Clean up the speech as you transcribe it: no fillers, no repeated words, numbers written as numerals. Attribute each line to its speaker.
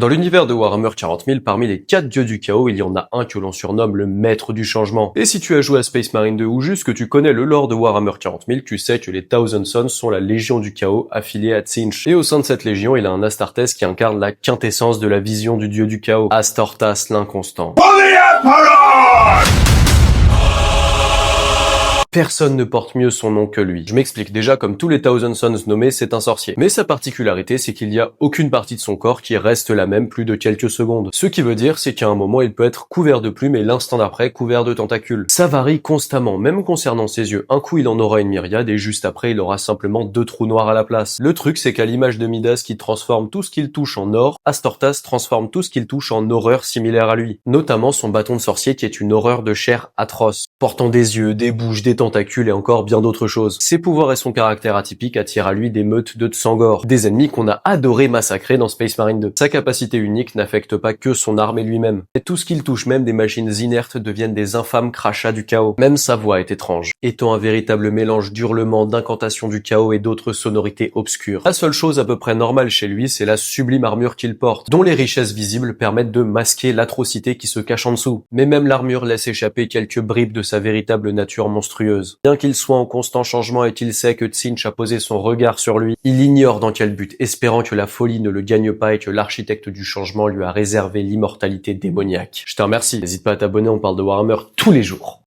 Speaker 1: Dans l'univers de Warhammer 40 000, parmi les 4 dieux du chaos, il y en a un que l'on surnomme le maître du changement. Et si tu as joué à Space Marine 2 ou juste que tu connais le lore de Warhammer 40 000, tu sais que les Thousand Sons sont la légion du chaos affiliée à Tzeentch. Et au sein de cette légion, il a un Astartes qui incarne la quintessence de la vision du dieu du chaos, Astortas l'inconstant. Personne ne porte mieux son nom que lui. Je m'explique, déjà comme tous les Thousand Sons nommés, c'est un sorcier. Mais sa particularité, c'est qu'il n'y a aucune partie de son corps qui reste la même plus de quelques secondes. Ce qui veut dire, c'est qu'à un moment, il peut être couvert de plumes et l'instant d'après, couvert de tentacules. Ça varie constamment, même concernant ses yeux. Un coup, il en aura une myriade et juste après, il aura simplement 2 trous noirs à la place. Le truc, c'est qu'à l'image de Midas qui transforme tout ce qu'il touche en or, Astortas transforme tout ce qu'il touche en horreur similaire à lui. Notamment son bâton de sorcier qui est une horreur de chair atroce, portant des yeux, des bouches, des tentacules et encore bien d'autres choses. Ses pouvoirs et son caractère atypique attirent à lui des meutes de Tsangor, des ennemis qu'on a adoré massacrer dans Space Marine 2. Sa capacité unique n'affecte pas que son arme et lui-même. Et tout ce qu'il touche, même des machines inertes, deviennent des infâmes crachats du chaos. Même sa voix est étrange, étant un véritable mélange d'hurlements, d'incantations du chaos et d'autres sonorités obscures. La seule chose à peu près normale chez lui, c'est la sublime armure qu'il porte, dont les richesses visibles permettent de masquer l'atrocité qui se cache en dessous. Mais même l'armure laisse échapper quelques bribes de sa véritable nature monstrueuse. Bien qu'il soit en constant changement et qu'il sait que Tzeentch a posé son regard sur lui, il ignore dans quel but, espérant que la folie ne le gagne pas et que l'architecte du changement lui a réservé l'immortalité démoniaque. Je te remercie, n'hésite pas à t'abonner, on parle de Warhammer tous les jours.